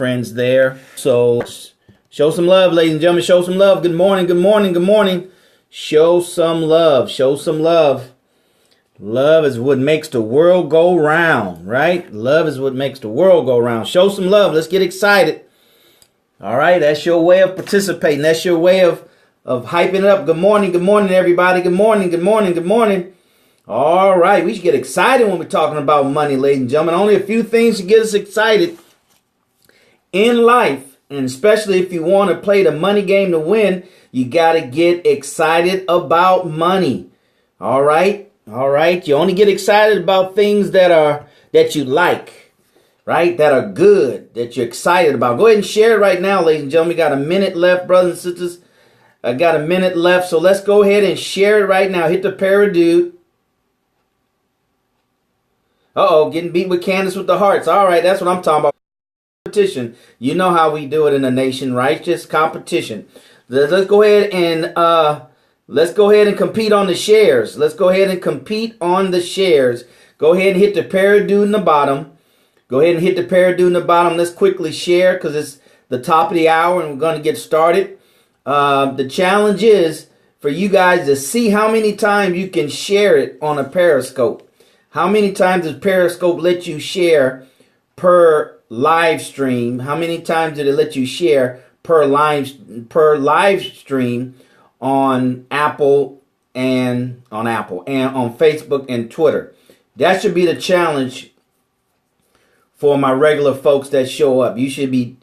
friends there. So show some love, ladies and gentlemen. Show some love. Good morning, good morning, good morning. Show some love. Show some love. Love is what makes the world go round, right? Love is what makes the world go round. Show some love. Let's get excited. All right, that's your way of participating. That's your way of hyping it up. Good morning, everybody. Good morning, good morning, good morning. All right, we should get excited when we're talking about money, ladies and gentlemen. Only a few things to get us excited in life, and especially if you want to play the money game to win, you got to get excited about money. All right. You only get excited about things that you like, right? That are good, that you're excited about. Go ahead and share it right now, ladies and gentlemen. We got a minute left, brothers and sisters. I got a minute left, so let's go ahead and share it right now. Hit the paradude. Getting beat with Candace with the hearts. All right, that's what I'm talking about. Competition. You know how we do it in the nation, right? Just competition. Let's go ahead and compete on the shares. Let's go ahead and compete on the shares. Go ahead and hit the paradude in the bottom. Let's quickly share because it's the top of the hour and we're going to get started. The challenge is for you guys to see how many times you can share it on a Periscope. How many times does Periscope let you share per live stream? How many times did it let you share per live stream on Apple and on Facebook and Twitter? That should be the challenge for my regular folks that show up. You should be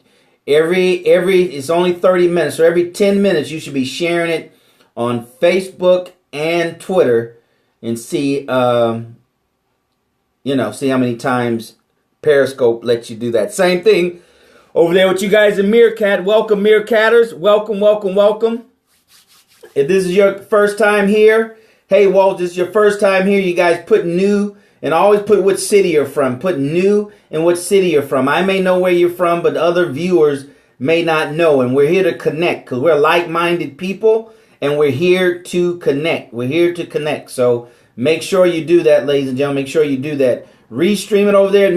it's only 30 minutes, so every 10 minutes you should be sharing it on Facebook and Twitter and see see how many times Periscope lets you do that. Same thing over there with you guys in Meerkat. Welcome, Meerkatters. Welcome. If this is your first time here, hey, Walt, this is your first time here. You guys put new and always put what city you're from. Put new and what city you're from. I may know where you're from, but other viewers may not know. And we're here to connect because we're like-minded people and we're here to connect. So make sure you do that, ladies and gentlemen. Make sure you do that. Restream it over there at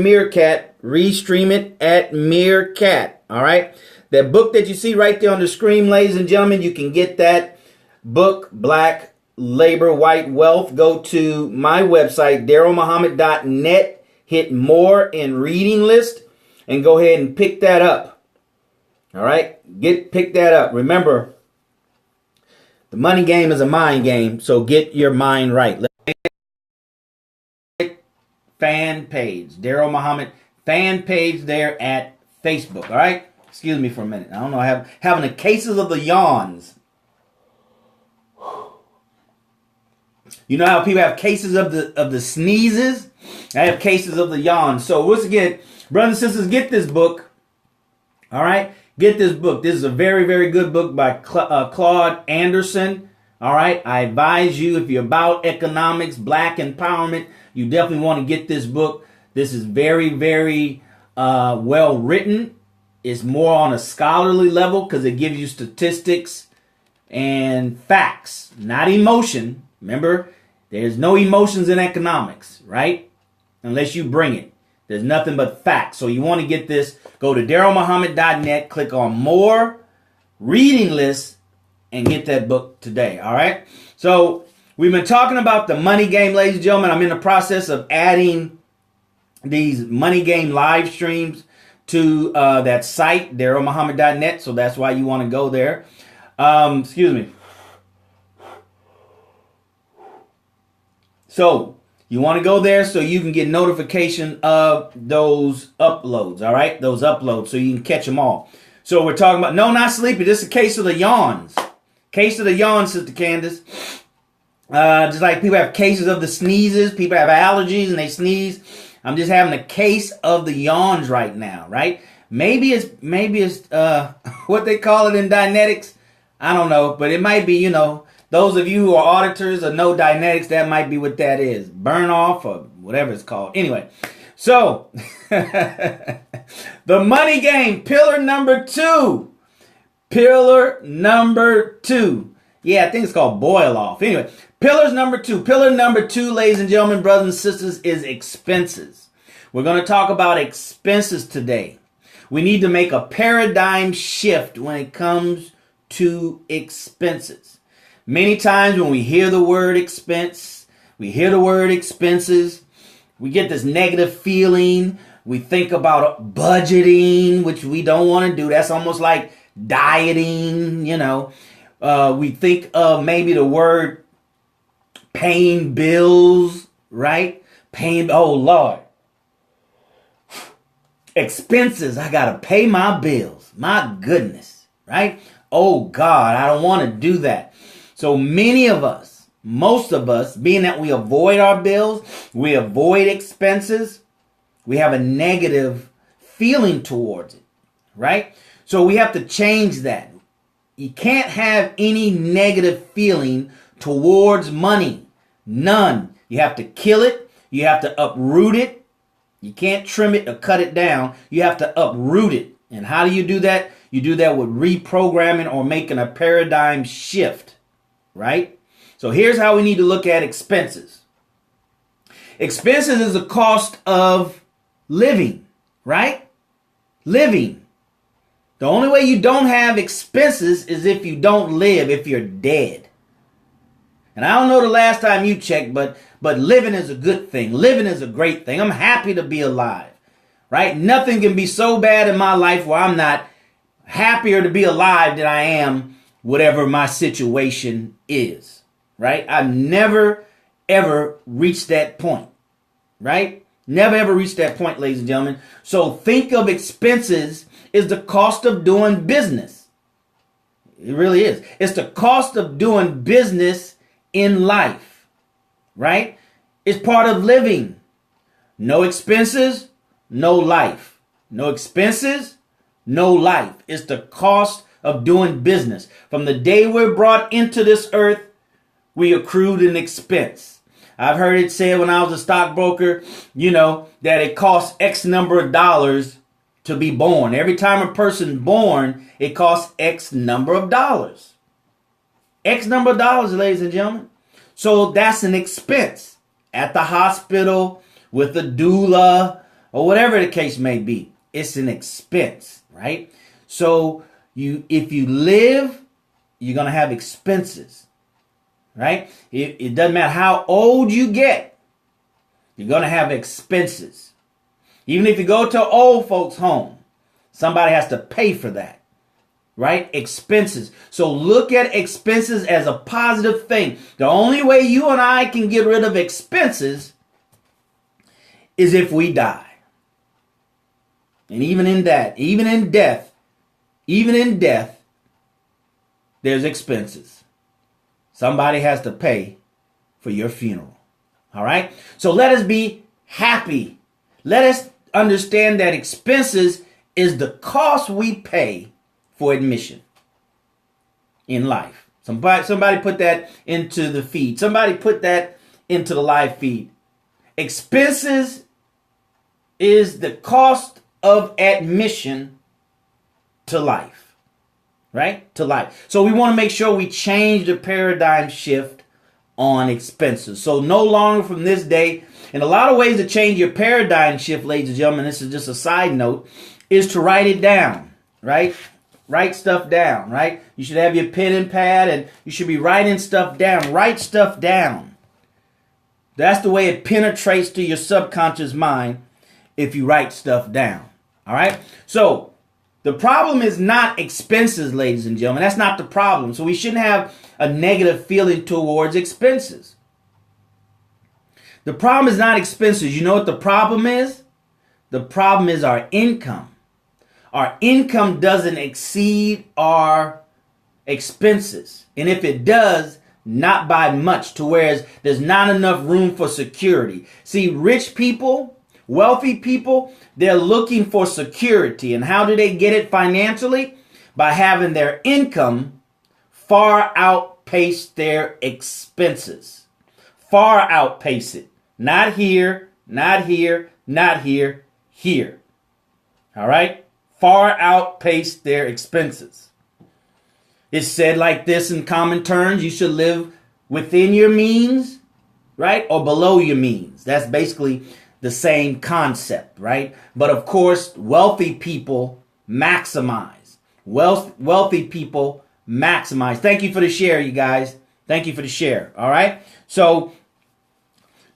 Meerkat. All right. That book that you see right there on the screen, ladies and gentlemen, you can get that book, Black Labor, White Wealth. Go to my website, DarrellMuhammad.net. Hit more and reading list and go ahead and pick that up. All right. Pick that up. Remember, the money game is a mind game. So get your mind right. Fan page, Darrell Muhammad fan page there at Facebook. All right. Excuse me for a minute. I don't know. Having the cases of the yawns. You know how people have cases of the sneezes? I have cases of the yawns. So once again, brothers and sisters, get this book. All right. Get this book. This is a very, very good book by Claude Anderson. All right. I advise you, if you're about economics, black empowerment, you definitely want to get this book. This is very, very well written. It's more on a scholarly level because it gives you statistics and facts, not emotion. Remember, there's no emotions in economics, right? Unless you bring it. There's nothing but facts. So you want to get this. Go to DarrellMuhammad.net, click on more reading lists, and get that book today. All right. So we've been talking about the money game, ladies and gentlemen. I'm in the process of adding these money game live streams to that site, DarrellMuhammad.net. So that's why you want to go there. Excuse me. So you want to go there so you can get notification of those uploads. All right. Those uploads so you can catch them all. So we're talking about, no, not sleepy. This is a case of the yawns. Case of the yawns, Sister Candace. Just like people have cases of the sneezes. People have allergies and they sneeze. I'm just having a case of the yawns right now, right? Maybe it's what they call it in Dynetics. I don't know, but it might be, those of you who are auditors or know Dynetics, that might be what that is. Burn off or whatever it's called. Anyway, so the money game, pillar number two. Pillar number two. Yeah, I think it's called boil off. Anyway, pillar number two, ladies and gentlemen, brothers and sisters, is expenses. We're going to talk about expenses today. We need to make a paradigm shift when it comes to expenses. Many times when we hear the word expense, we hear the word expenses, we get this negative feeling. We think about budgeting, which we don't want to do. That's almost like dieting, you know. We think of maybe the word paying bills, right? Oh Lord. Expenses, I got to pay my bills. My goodness, right? Oh God, I don't want to do that. So many of us, most of us, being that we avoid our bills, we avoid expenses, we have a negative feeling towards it, right? So we have to change that. You can't have any negative feeling towards money. None. You have to kill it. You have to uproot it. You can't trim it or cut it down. You have to uproot it. And how do you do that? You do that with reprogramming or making a paradigm shift, right? So here's how we need to look at expenses. Expenses is the cost of living, right? Living. The only way you don't have expenses is if you don't live, if you're dead. And I don't know the last time you checked, but living is a good thing. Living is a great thing. I'm happy to be alive, right? Nothing can be so bad in my life where I'm not happier to be alive than I am whatever my situation is, right? I've never, ever reached that point, right? Never ever reached that point, ladies and gentlemen. So think of expenses as the cost of doing business. It really is. It's the cost of doing business in life, right? It's part of living. No expenses, no life. No expenses, no life. It's the cost of doing business. From the day we're brought into this earth, we accrued an expense. I've heard it said when I was a stockbroker, that it costs X number of dollars to be born. Every time a person born, it costs X number of dollars. X number of dollars, ladies and gentlemen. So that's an expense at the hospital with a doula or whatever the case may be. It's an expense, right? So if you live, you're going to have expenses, right? It doesn't matter how old you get, you're going to have expenses. Even if you go to an old folks' home, somebody has to pay for that, right? Expenses. So look at expenses as a positive thing. The only way you and I can get rid of expenses is if we die. And even in death, there's expenses. Somebody has to pay for your funeral. All right? So let us be happy. Let us understand that expenses is the cost we pay for admission in life. Somebody put that into the feed. Somebody put that into the live feed. Expenses is the cost of admission to life, right? To life. So we want to make sure we change the paradigm shift on expenses. So no longer from this day, and a lot of ways to change your paradigm shift, ladies and gentlemen, this is just a side note, is to write it down, right? Write stuff down, right? You should have your pen and pad and you should be writing stuff down. Write stuff down. That's the way it penetrates to your subconscious mind if you write stuff down. All right? So the problem is not expenses, ladies and gentlemen. That's not the problem. So we shouldn't have a negative feeling towards expenses. The problem is not expenses. You know what the problem is? The problem is our income. Our income doesn't exceed our expenses. And if it does, not by much, to whereas there's not enough room for security. See, rich people, wealthy people, they're looking for security. And how do they get it financially? By having their income far outpace their expenses. Far outpace it. Not here, not here, not here, here. All right? Far outpace their expenses. It's said like this in common terms: you should live within your means, right? Or below your means. That's basically the same concept, right? But of course, wealthy people maximize. Wealthy people maximize. Thank you for the share, you guys. Thank you for the share. All right. So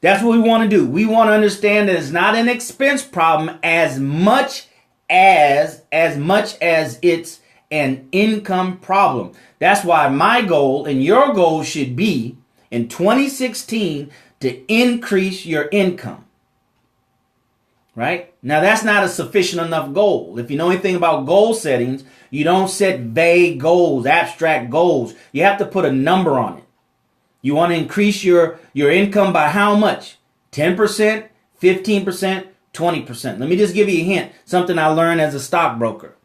that's what we want to do. We want to understand that it's not an expense problem as much as it's an income problem. That's why my goal and your goal should be in 2016 to increase your income. Right? Now that's not a sufficient enough goal. If you know anything about goal settings, you don't set vague goals, abstract goals. You have to put a number on it. You want to increase your income by how much? 10%, 15%, 20%. Let me just give you a hint, something I learned as a stockbroker.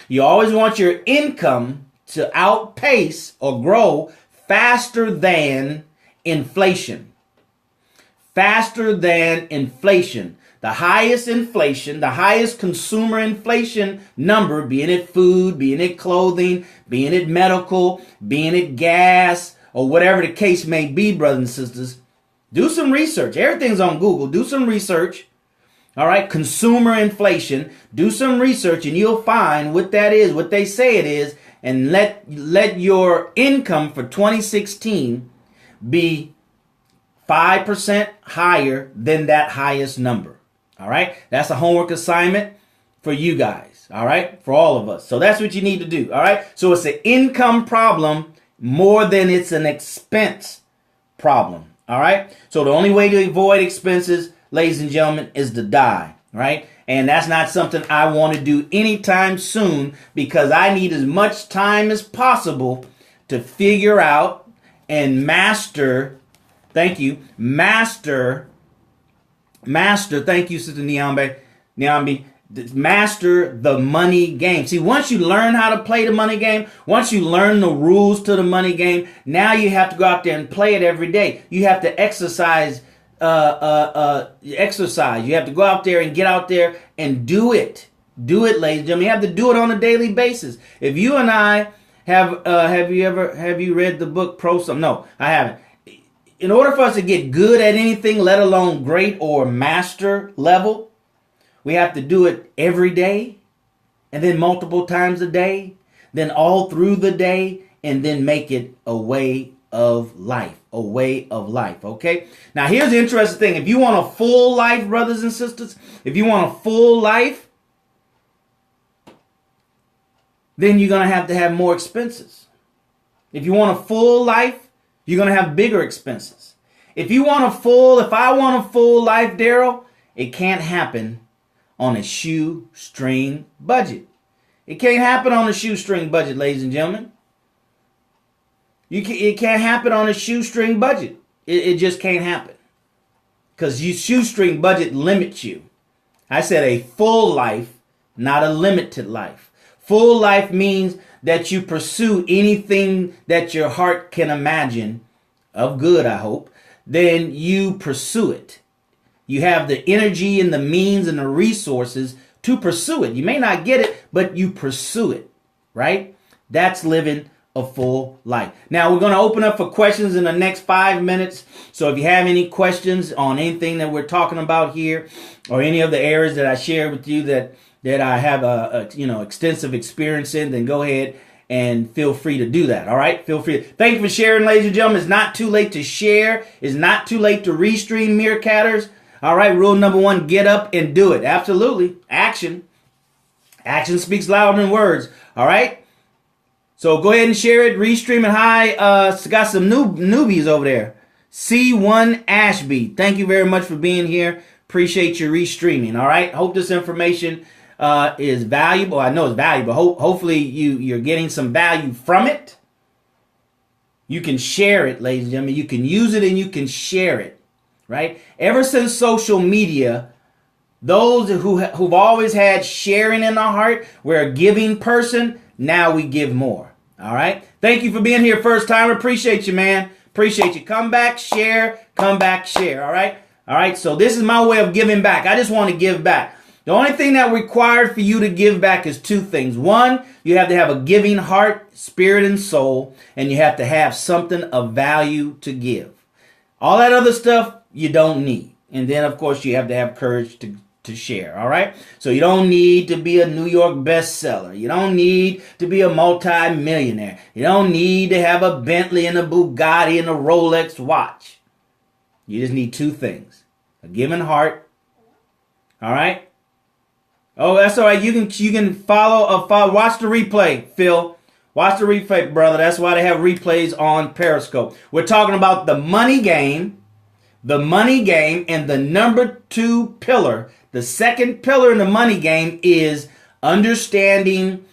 You always want your income to outpace or grow faster than inflation. Faster than inflation. The highest inflation, the highest consumer inflation number, being it food, being it clothing, being it medical, being it gas, or whatever the case may be, brothers and sisters, do some research. Everything's on Google. Do some research. All right. Consumer inflation. Do some research and you'll find what that is, what they say it is, and let your income for 2016 be 5% higher than that highest number. All right. That's a homework assignment for you guys. All right. For all of us. So that's what you need to do. All right. So it's an income problem more than it's an expense problem. All right. So the only way to avoid expenses, ladies and gentlemen, is to die. Right. And that's not something I want to do anytime soon because I need as much time as possible to figure out and master. Thank you. Master. Thank you, Sister Nyambi. Master the money game. See, once you learn how to play the money game, once you learn the rules to the money game, now you have to go out there and play it every day. You have to exercise. Exercise. You have to go out there and get out there and do it. Do it, ladies and gentlemen. You have to do it on a daily basis. If you and I have you read the book Pro Some? No, I haven't. In order for us to get good at anything, let alone great or master level, we have to do it every day and then multiple times a day, then all through the day, and then make it a way of life. A way of life. Okay. Now here's the interesting thing. If you want a full life, brothers and sisters, if you want a full life, then you're going to have more expenses. If you want a full life, you're going to have bigger expenses. If I want a full life, Darrell, it can't happen on a shoestring budget. It can't happen on a shoestring budget, ladies and gentlemen. It can't happen on a shoestring budget. It just can't happen. Because your shoestring budget limits you. I said a full life, not a limited life. Full life means that you pursue anything that your heart can imagine of good, I hope. Then you pursue it. You have the energy and the means and the resources to pursue it. You may not get it, but you pursue it, right? That's living a full life. Now we're going to open up for questions in the next 5 minutes. So if you have any questions on anything that we're talking about here, or any of the areas that I shared with you that I have extensive experience in, then go ahead and feel free to do that. All right. Feel free. Thank you for sharing, ladies and gentlemen. It's not too late to share. It's not too late to restream, Meerkatters. All right. Rule number 1, get up and do it. Absolutely. Action. Action speaks louder than words. All right. So go ahead and share it. Restream it. Hi. Got some newbies over there. C1 Ashby. Thank you very much for being here. Appreciate your restreaming. All right. Hope this information is valuable. I know it's valuable. Hopefully you're getting some value from it. You can share it, ladies and gentlemen. You can use it and you can share it. Right? Ever since social media, those who've always had sharing in their heart, we're a giving person. Now we give more. All right. Thank you for being here first time. Appreciate you, man. Appreciate you. Come back, share. Come back, share. All right. All right. So this is my way of giving back. I just want to give back. The only thing that required for you to give back is 2 things. 1, you have to have a giving heart, spirit, and soul, and you have to have something of value to give. All that other stuff you don't need. And then, of course, you have to have courage to share. All right. So you don't need to be a New York bestseller. You don't need to be a multi-millionaire. You don't need to have a Bentley and a Bugatti and a Rolex watch. You just need two things: a giving heart. All right. Oh, that's all right. You can follow. Watch the replay, Phil. Watch the replay, brother. That's why they have replays on Periscope. We're talking about the money game, and the number 2 pillar. The second pillar in the money game is understanding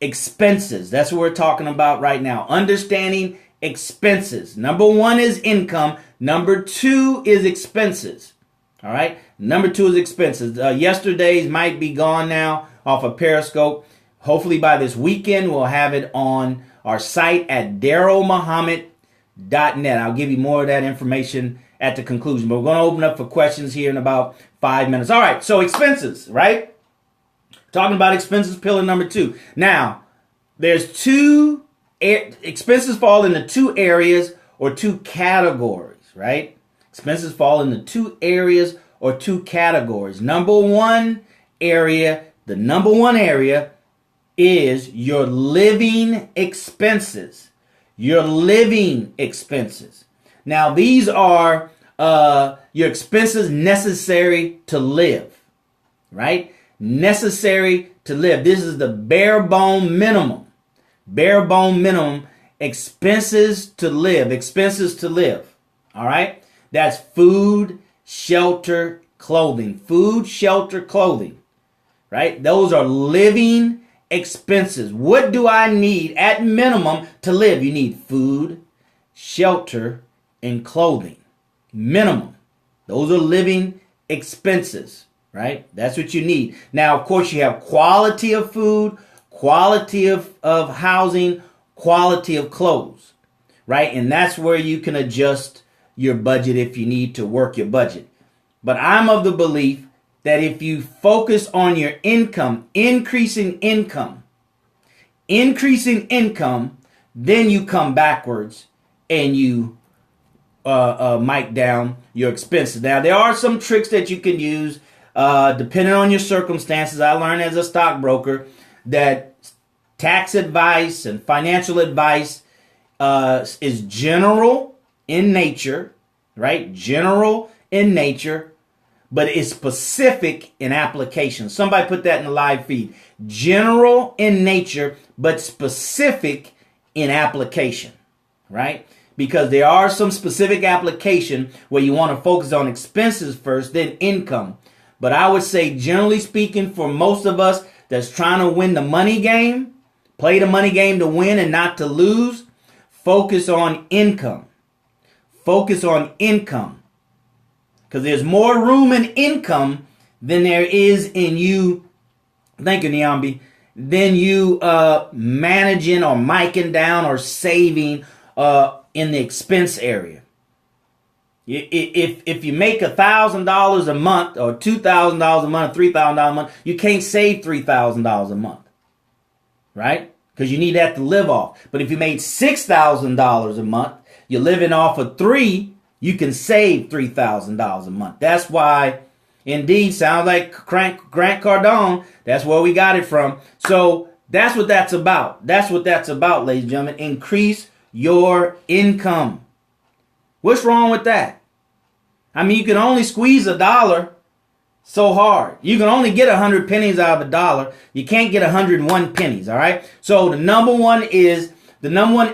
expenses. That's what we're talking about right now. Understanding expenses. Number 1 is income. Number 2 is expenses. All right. Number 2 is expenses. Yesterday's might be gone now off of Periscope. Hopefully by this weekend, we'll have it on our site at DarrellMuhammad.net. I'll give you more of that information at the conclusion. But we're going to open up for questions here in about 5 minutes. All right. So expenses, right? Talking about expenses, pillar number 2. Now, there's expenses fall into 2 areas or 2 categories, right? Expenses fall into 2 areas or 2 categories. The number one area is your living expenses. Your living expenses. Now, these are your expenses necessary to live, right? Necessary to live. This is the bare bone minimum. Bare bone minimum expenses to live. Expenses to live. All right? That's food, shelter, clothing. Food, shelter, clothing. Right? Those are living expenses. What do I need at minimum to live? You need food, shelter, and clothing. Minimum. Those are living expenses, right? That's what you need. Now, of course, you have quality of food, quality of housing, quality of clothes, right? And that's where you can adjust your budget if you need to work your budget. But I'm of the belief that if you focus on your income, increasing income, then you come backwards and you mic down your expenses. Now, there are some tricks that you can use depending on your circumstances. I learned as a stockbroker that tax advice and financial advice is general in nature, right? General in nature, but it's specific in application. Somebody put that in the live feed. General in nature, but specific in application, right? Because there are some specific application where you want to focus on expenses first, then income. But I would say, generally speaking, for most of us that's trying to win the money game, play the money game to win and not to lose, focus on income. Focus on income. Because there's more room in income than there is in you, thank you, Niambi, than you managing or micing down or saving in the expense area. If you make $1,000 a month or $2,000 a month, $3,000 a month, you can't save $3,000 a month, right? Because you need that to live off. But if you made $6,000 a month, you're living off of $3,000, you can save $3,000 a month. That's why, indeed, sounds like Grant Cardone. That's where we got it from. So that's what that's about. That's what that's about, ladies and gentlemen. Increase your income. What's wrong with that? I mean, you can only squeeze $1 so hard. You can only get 100 pennies out of $1. You can't get 101 pennies, all right? So the number one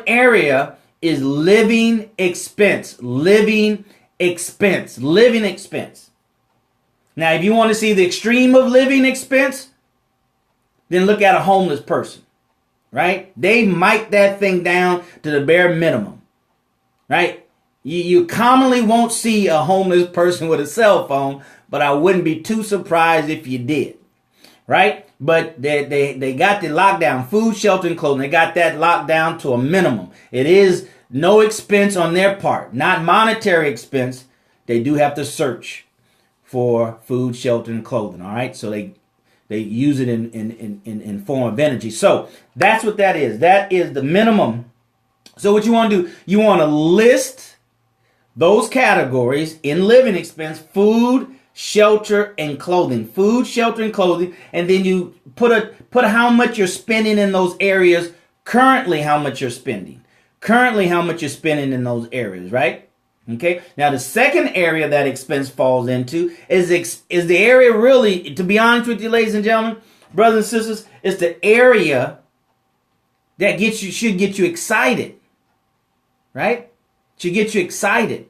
area is living expense. Living expense. Living expense. Now, if you want to see the extreme of living expense, then look at a homeless person, right? They mic that thing down to the bare minimum, right? You commonly won't see a homeless person with a cell phone, but I wouldn't be too surprised if you did, right? But they got the lockdown, food, shelter, and clothing. They got that locked down to a minimum. It is no expense on their part, not monetary expense. They do have to search for food, shelter, and clothing. All right, so they use it in form of energy. So that's what that is. That is the minimum. So what you want to do, you want to list those categories in living expense: food, shelter, and clothing. Food, shelter, and clothing. And then you put how much you're spending in those areas, currently how much you're spending. Currently how much you're spending in those areas, right? Okay. Now the second area that expense falls into is the area, really, to be honest with you, ladies and gentlemen, brothers and sisters, it's the area that should get you excited. Right? Should get you excited.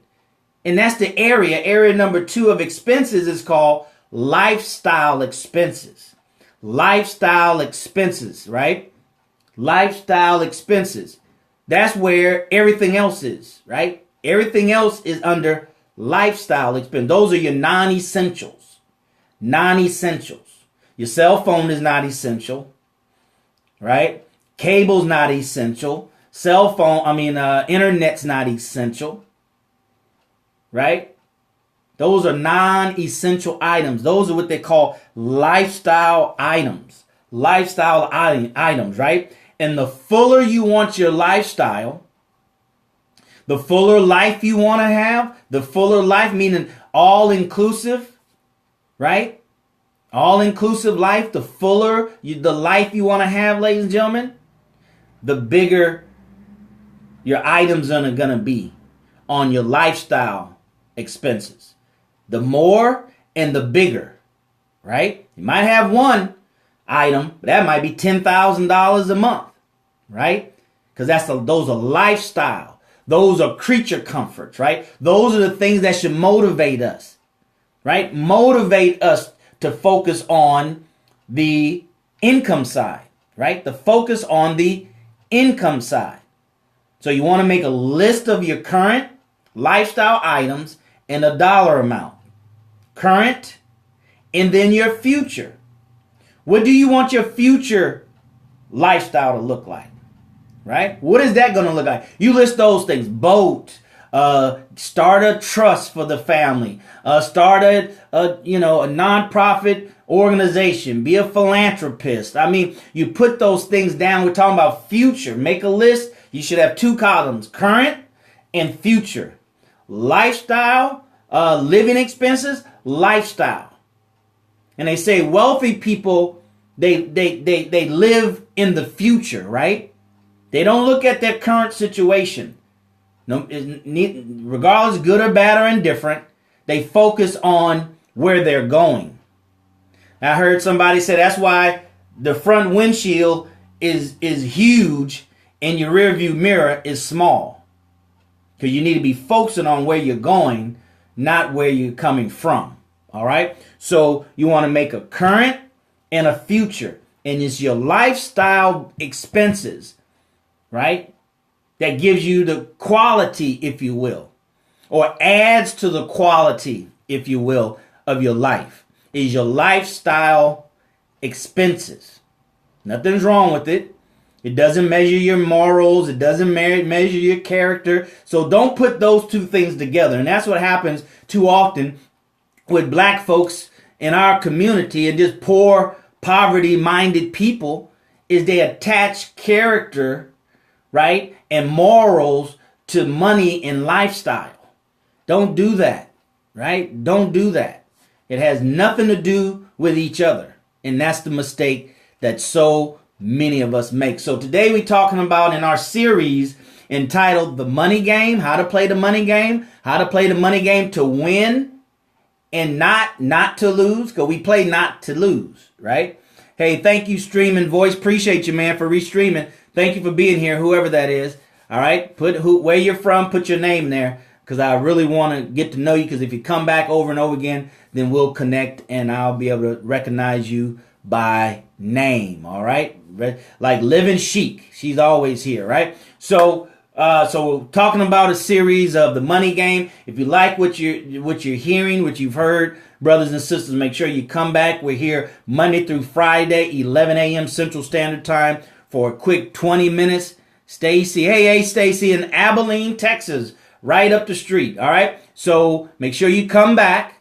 And that's the area. Area number 2 of expenses is called lifestyle expenses. Lifestyle expenses, right? Lifestyle expenses. That's where everything else is, right? Everything else is under lifestyle expense. Those are your non-essentials. Non-essentials. Your cell phone is not essential, right? Cable's not essential. Internet's not essential, right? Those are non-essential items. Those are what they call lifestyle items. Lifestyle items, right? And the fuller you want your lifestyle, the fuller life you want to have, the fuller life, meaning all-inclusive, right? All-inclusive life, the fuller the life you want to have, ladies and gentlemen, the bigger your items are going to be on your lifestyle expenses. The more and the bigger, right? You might have one item, but that might be $10,000 a month, right? Because those are lifestyle. Those are creature comforts, right? Those are the things that should motivate us, right? Motivate us to focus on the income side, right? The focus on the income side. So you want to make a list of your current lifestyle items and a dollar amount. Current, and then your future. What do you want your future lifestyle to look like? Right? What is that going to look like? You list those things. Boat, start a trust for the family, start a nonprofit organization, be a philanthropist. I mean, you put those things down. We're talking about future. Make a list. You should have 2 columns, current and future. Lifestyle, living expenses, lifestyle. And they say wealthy people, they live in the future, right? They don't look at their current situation. No, regardless, good or bad or indifferent, they focus on where they're going. I heard somebody say that's why the front windshield is huge and your rear view mirror is small. Because you need to be focusing on where you're going, not where you're coming from. All right? So you want to make a current and a future. And it's your lifestyle expenses, right, that gives you the quality, if you will, or adds to the quality, if you will, of your life. Is your lifestyle expenses. Nothing's wrong with it. It doesn't measure your morals. It doesn't measure your character. So don't put those two things together. And that's what happens too often with black folks in our community and just poor, poverty-minded people, is they attach character, right, and morals to money and lifestyle. Don't do that, right? Don't do that. It has nothing to do with each other. And that's the mistake that so many of us make. So today we're talking about, in our series entitled The Money Game, how to play the money game, how to play the money game to win and not to lose, because we play not to lose, right? Hey, thank you, Streaming Voice. Appreciate you, man, for restreaming. Thank you for being here, whoever that is. All right, put where you're from, put your name there, because I really want to get to know you, because if you come back over and over again, then we'll connect and I'll be able to recognize you by name. All right, like Living Chic, she's always here, right? So we're talking about a series of The Money Game. If you like what you're hearing, what you've heard, brothers and sisters, make sure you come back. We're here Monday through Friday, 11 a.m. Central Standard Time for a quick 20 minutes. Stacy, hey, Stacy in Abilene, Texas, right up the street. All right, so make sure you come back.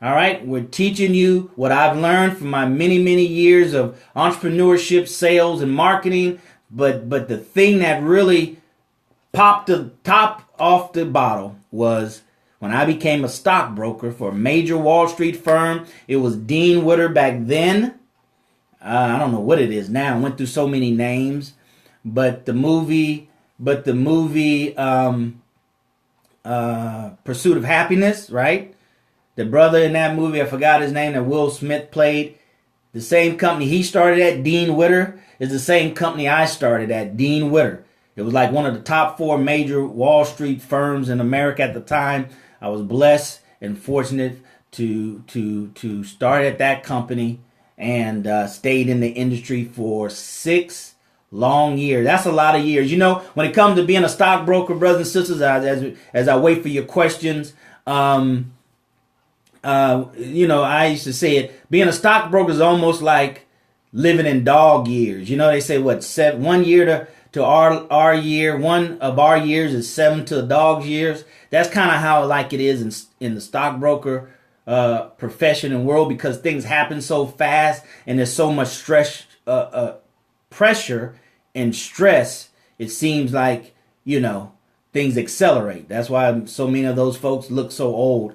All right, we're teaching you what I've learned from my many, many years of entrepreneurship, sales, and marketing. But the thing that really popped the top off the bottle was when I became a stockbroker for a major Wall Street firm. It was Dean Witter back then. I don't know what it is now. I went through so many names, but the movie Pursuit of Happiness, right? The brother in that movie, I forgot his name, that Will Smith played. The same company he started at, Dean Witter, is the same company I started at, Dean Witter. It was like one of the top 4 major Wall Street firms in America at the time. I was blessed and fortunate to start at that company and stayed in the industry for 6 long years. That's a lot of years. You know, when it comes to being a stockbroker, brothers and sisters, as I wait for your questions, you know, I used to say it, being a stockbroker is almost like living in dog years. You know, they say what, 1 year to our year, one of our years is 7 to a dog's years. That's kind of how like it is in the stockbroker profession and world, because things happen so fast and there's so much stress, pressure and stress. It seems like, you know, things accelerate. That's why so many of those folks look so old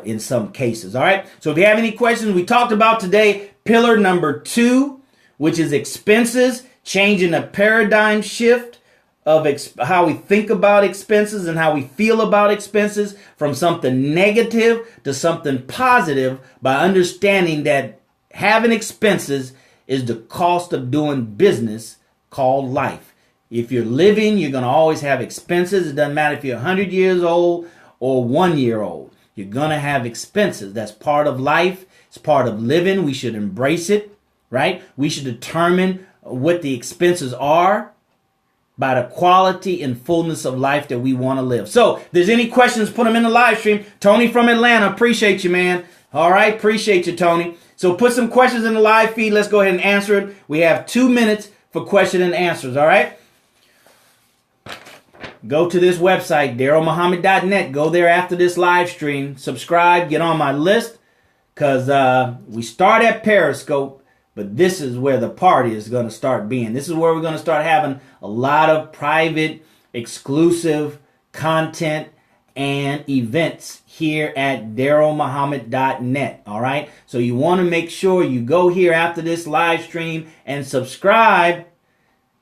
in some cases. All right. So if you have any questions, we talked about today pillar number 2, which is expenses, changing a paradigm shift of how we think about expenses and how we feel about expenses, from something negative to something positive, by understanding that having expenses is the cost of doing business called life. If you're living, you're going to always have expenses. It doesn't matter if you're 100 years old or 1 year old. You're going to have expenses. That's part of life. It's part of living. We should embrace it, right? We should determine what the expenses are by the quality and fullness of life that we want to live. So if there's any questions, put them in the live stream. Tony from Atlanta, appreciate you, man. All right, appreciate you, Tony. So put some questions in the live feed. Let's go ahead and answer it. We have 2 minutes for question and answers, all right? Go to this website, DarrellMuhammad.net. Go there after this live stream. Subscribe, get on my list, because we start at Periscope, but this is where the party is going to start being. This is where we're going to start having a lot of private, exclusive content and events here at DarrellMuhammad.net. All right. So you want to make sure you go here after this live stream and subscribe.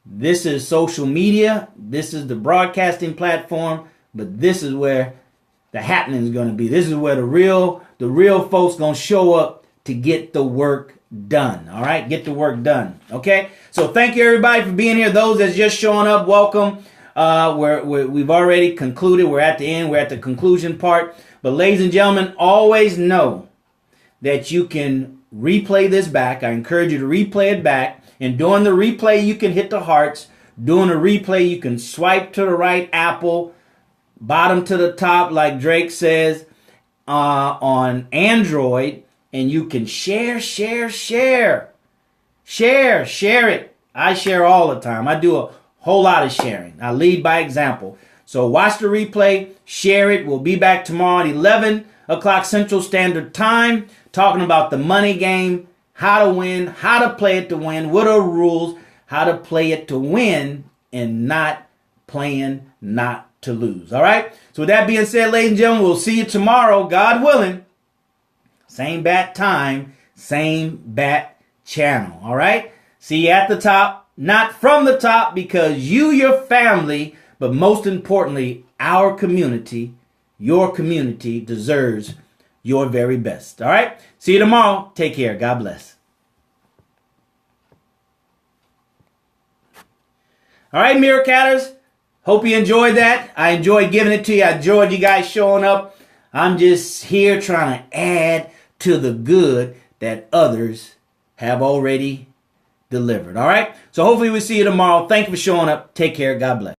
This is social media. This is the broadcasting platform, but this is where the happening is going to be. This is where the real folks going to show up to get the work done. All right. Get the work done. Okay. So thank you everybody for being here. Those that's just showing up, welcome. We've already concluded. We're at the end. We're at the conclusion part. But ladies and gentlemen, always know that you can replay this back. I encourage you to replay it back. And during the replay, you can hit the hearts. During the replay, you can swipe to the right, Apple, bottom to the top, like Drake says, on Android. And you can share it. I share all the time. I do a whole lot of sharing. I lead by example. So watch the replay, share it. We'll be back tomorrow at 11 o'clock Central Standard Time, talking about the money game, how to win, how to play it to win, what are the rules, how to play it to win, and not playing not to lose. All right? So with that being said, ladies and gentlemen, we'll see you tomorrow, God willing. Same bat time, same bat channel. All right? See you at the top, not from the top, because you, your family, but most importantly, our community, your community deserves your very best. All right? See you tomorrow. Take care. God bless. All right, Meerkatters. Hope you enjoyed that. I enjoyed giving it to you. I enjoyed you guys showing up. I'm just here trying to add to the good that others have already delivered. All right? So hopefully we'll see you tomorrow. Thank you for showing up. Take care. God bless.